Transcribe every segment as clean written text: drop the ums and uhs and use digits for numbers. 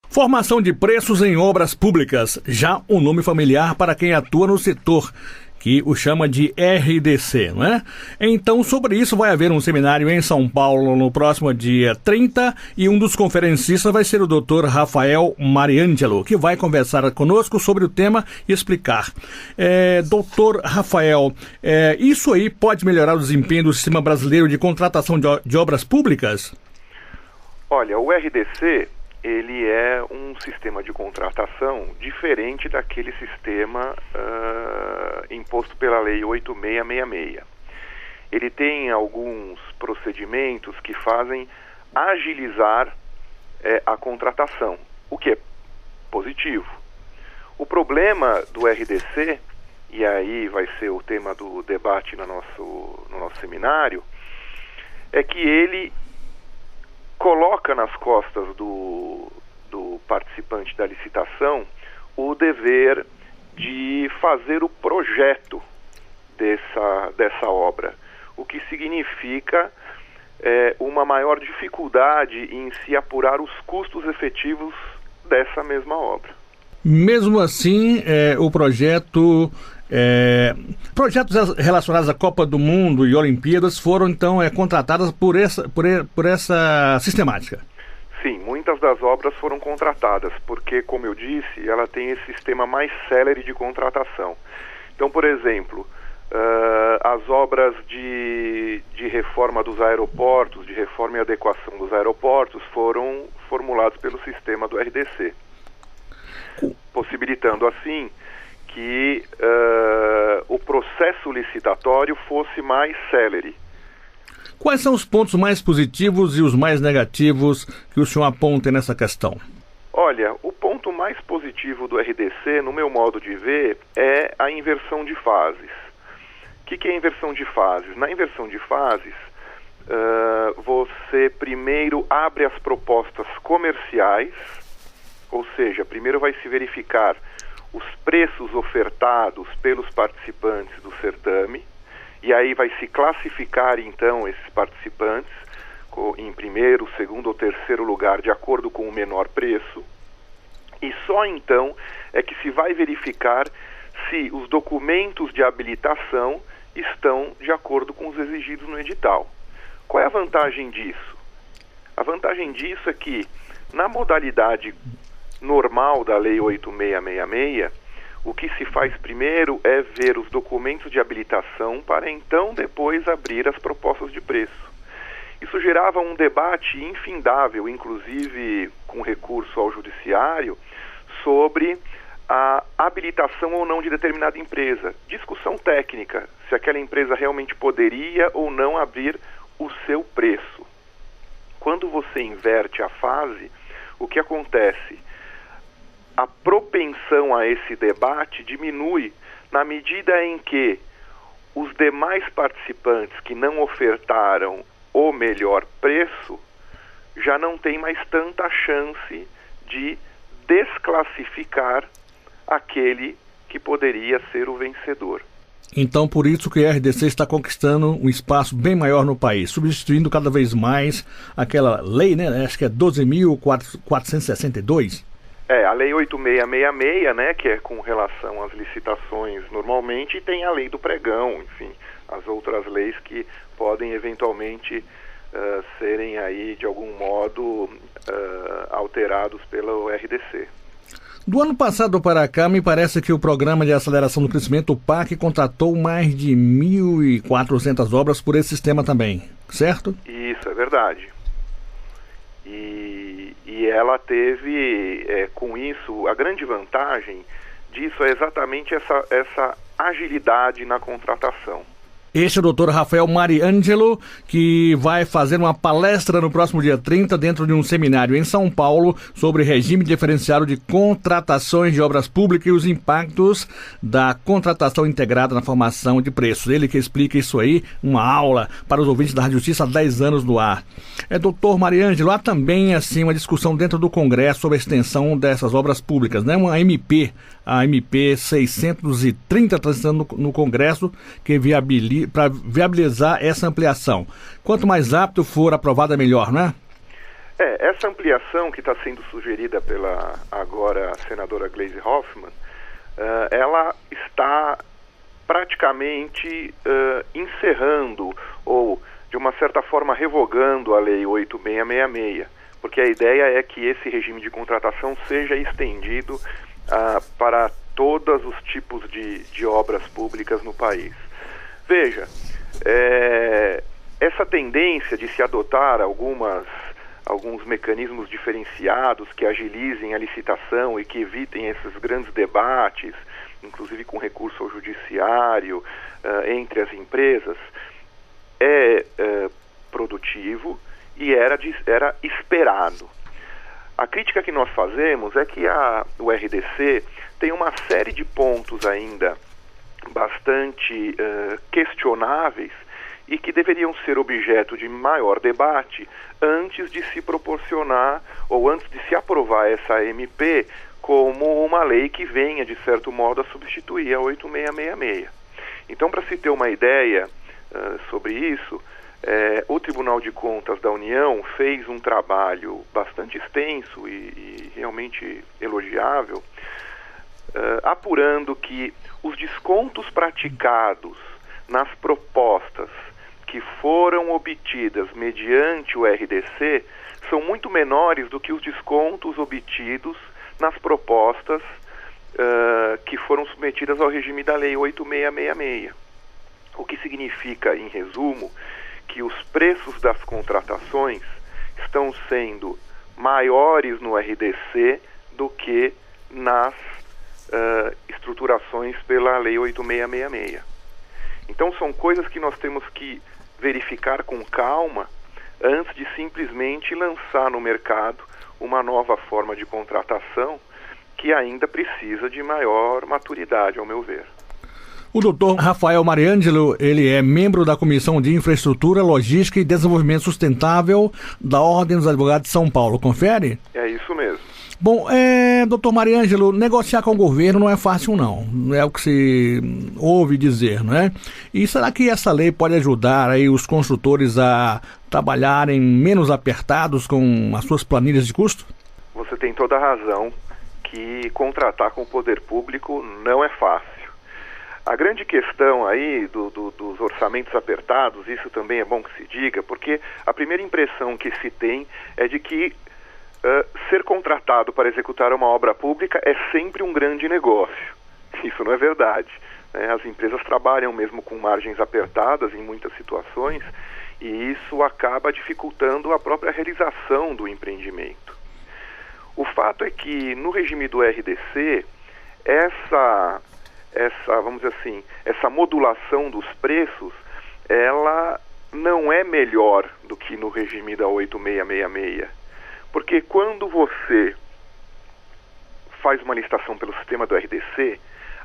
Formação de preços em obras públicas, já um nome familiar para quem atua no setor, que o chama de RDC, não é? Então, sobre isso vai haver um seminário em São Paulo no próximo dia 30 e um dos conferencistas vai ser o Dr. Rafael Mariangelo, que vai conversar conosco sobre o tema e explicar. Dr. Rafael, isso aí pode melhorar o desempenho do sistema brasileiro de contratação de obras públicas? Olha, o RDC, ele é um sistema de contratação diferente daquele sistema imposto pela Lei 8666. Ele tem alguns procedimentos que fazem agilizar a contratação, o que é positivo. O problema do RDC, e aí vai ser o tema do debate no nosso seminário, é que ele coloca nas costas do participante da licitação o dever de fazer o projeto dessa obra, o que significa uma maior dificuldade em se apurar os custos efetivos dessa mesma obra. Mesmo assim, o projetos relacionados à Copa do Mundo e Olimpíadas foram então contratadas por essa sistemática. Sim, muitas das obras foram contratadas, porque, como eu disse, ela tem esse sistema mais célere de contratação. Então, por exemplo, as obras de reforma dos aeroportos, de reforma e adequação dos aeroportos, foram formuladas pelo sistema do RDC, possibilitando assim que o processo licitatório fosse mais célere. Quais são os pontos mais positivos e os mais negativos que o senhor aponta nessa questão? Olha, o ponto mais positivo do RDC, no meu modo de ver, é a inversão de fases. O que é a inversão de fases? Na inversão de fases, você primeiro abre as propostas comerciais, ou seja, primeiro vai se verificar os preços ofertados pelos participantes do certame, e aí vai se classificar então esses participantes em primeiro, segundo ou terceiro lugar de acordo com o menor preço, e só então é que se vai verificar se os documentos de habilitação estão de acordo com os exigidos no edital. Qual é a vantagem disso? A vantagem disso é que na modalidade normal da Lei 8666, o que se faz primeiro é ver os documentos de habilitação para então depois abrir as propostas de preço. Isso gerava um debate infindável, inclusive com recurso ao judiciário, sobre a habilitação ou não de determinada empresa. Discussão técnica, se aquela empresa realmente poderia ou não abrir o seu preço. Quando você inverte a fase, o que acontece? A propensão a esse debate diminui na medida em que os demais participantes que não ofertaram o melhor preço já não têm mais tanta chance de desclassificar aquele que poderia ser o vencedor. Então, por isso que a RDC está conquistando um espaço bem maior no país, substituindo cada vez mais aquela lei, né? Acho que é 12.462. A Lei 8666, né, que é com relação às licitações normalmente, e tem a Lei do Pregão, enfim, as outras leis que podem eventualmente serem aí, de algum modo, alterados pelo RDC. Do ano passado para cá, me parece que o Programa de Aceleração do Crescimento, o PAC, contratou mais de 1.400 obras por esse sistema também, certo? Isso, é verdade. E ela teve, com isso, a grande vantagem disso é exatamente essa agilidade na contratação. Este é o Dr. Rafael Mariangelo, que vai fazer uma palestra no próximo dia 30 dentro de um seminário em São Paulo sobre regime diferenciado de contratações de obras públicas e os impactos da contratação integrada na formação de preços. Ele que explica isso aí, uma aula para os ouvintes da Rádio Justiça há 10 anos no ar. Dr. Mariangelo, há também assim uma discussão dentro do Congresso sobre a extensão dessas obras públicas, né? A MP 630 está sendo no Congresso para viabilizar essa ampliação. Quanto mais rápido for aprovada, melhor, não é? Essa ampliação que está sendo sugerida pela agora senadora Gleisi Hoffmann, ela está praticamente encerrando ou, de uma certa forma, revogando a Lei 8666, porque a ideia é que esse regime de contratação seja estendido para todos os tipos de obras públicas no país. Veja, essa tendência de se adotar alguns mecanismos diferenciados que agilizem a licitação e que evitem esses grandes debates, inclusive com recurso ao judiciário, entre as empresas, é produtivo e era esperado. A crítica que nós fazemos é que o RDC tem uma série de pontos ainda bastante questionáveis e que deveriam ser objeto de maior debate antes de se proporcionar ou antes de se aprovar essa MP como uma lei que venha, de certo modo, a substituir a 8666. Então, para se ter uma ideia sobre isso, o Tribunal de Contas da União fez um trabalho bastante extenso e realmente elogiável, apurando que os descontos praticados nas propostas que foram obtidas mediante o RDC são muito menores do que os descontos obtidos nas propostas que foram submetidas ao regime da Lei 8666. O que significa, em resumo, que os preços das contratações estão sendo maiores no RDC do que nas estruturações pela Lei 8666. Então são coisas que nós temos que verificar com calma antes de simplesmente lançar no mercado uma nova forma de contratação que ainda precisa de maior maturidade, ao meu ver. O doutor Rafael Mariângelo, ele é membro da Comissão de Infraestrutura, Logística e Desenvolvimento Sustentável da Ordem dos Advogados de São Paulo. Confere? É isso mesmo. Bom, doutor Mariângelo, negociar com o governo não é fácil não, é o que se ouve dizer, não é? E será que essa lei pode ajudar aí os construtores a trabalharem menos apertados com as suas planilhas de custo? Você tem toda a razão que contratar com o poder público não é fácil. A grande questão aí dos orçamentos apertados, isso também é bom que se diga, porque a primeira impressão que se tem é de que ser contratado para executar uma obra pública é sempre um grande negócio. Isso não é verdade, né? As empresas trabalham mesmo com margens apertadas em muitas situações e isso acaba dificultando a própria realização do empreendimento. O fato é que no regime do RDC, vamos dizer assim, essa modulação dos preços, ela não é melhor do que no regime da 8666. Porque quando você faz uma licitação pelo sistema do RDC,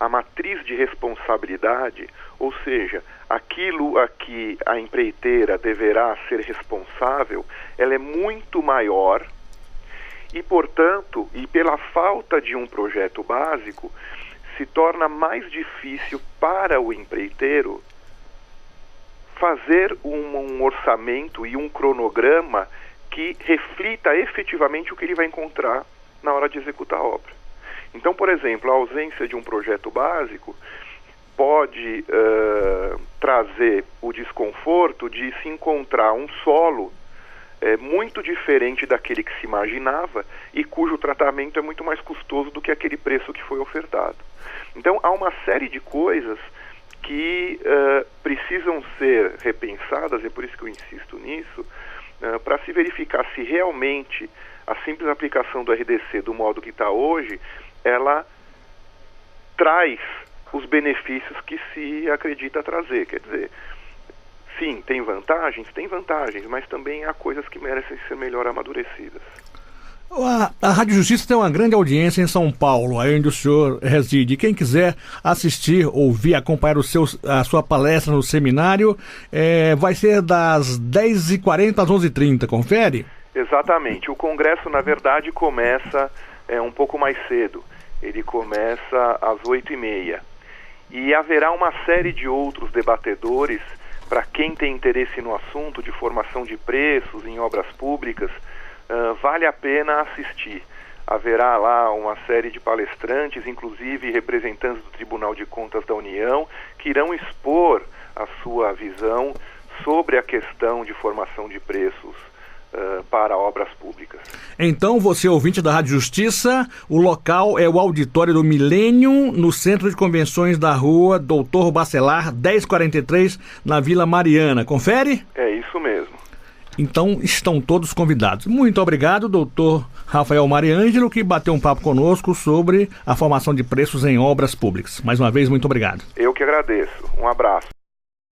a matriz de responsabilidade, ou seja, aquilo a que a empreiteira deverá ser responsável, ela é muito maior e, portanto, e pela falta de um projeto básico, se torna mais difícil para o empreiteiro fazer um orçamento e um cronograma que reflita efetivamente o que ele vai encontrar na hora de executar a obra. Então, por exemplo, a ausência de um projeto básico pode trazer o desconforto de se encontrar um solo muito diferente daquele que se imaginava e cujo tratamento é muito mais custoso do que aquele preço que foi ofertado. Então, há uma série de coisas que precisam ser repensadas, e é por isso que eu insisto nisso, para se verificar se realmente a simples aplicação do RDC do modo que está hoje, ela traz os benefícios que se acredita trazer. Quer dizer, sim, tem vantagens, mas também há coisas que merecem ser melhor amadurecidas. A Rádio Justiça tem uma grande audiência em São Paulo, aí onde o senhor reside. Quem quiser assistir, ouvir, acompanhar a sua palestra no seminário, vai ser das 10h40 às 11h30, confere? Exatamente. O congresso, na verdade, começa um pouco mais cedo. Ele começa às 8h30. E haverá uma série de outros debatedores, para quem tem interesse no assunto de formação de preços em obras públicas, vale a pena assistir. Haverá lá uma série de palestrantes, inclusive representantes do Tribunal de Contas da União, que irão expor a sua visão sobre a questão de formação de preços para obras públicas. Então, você ouvinte da Rádio Justiça, o local é o Auditório do Milênio, no Centro de Convenções da Rua Doutor Bacelar, 1043, na Vila Mariana. Confere? É isso mesmo. Então, estão todos convidados. Muito obrigado, doutor Rafael Mariângelo, que bateu um papo conosco sobre a formação de preços em obras públicas. Mais uma vez, muito obrigado. Eu que agradeço. Um abraço.